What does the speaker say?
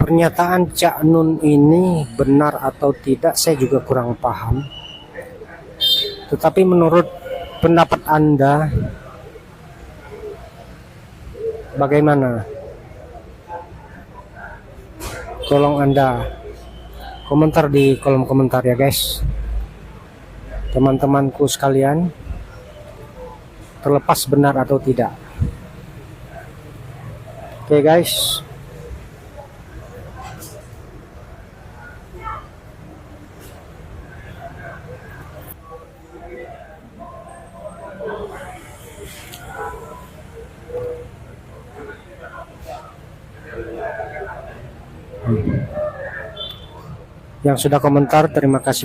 pernyataan Cak Nun ini benar atau tidak saya juga kurang paham. Tetapi menurut pendapat Anda bagaimana? Tolong Anda komentar di kolom komentar ya guys. Teman-temanku sekalian, terlepas benar atau tidak. Oke guys. Yang sudah komentar terima kasih banyak.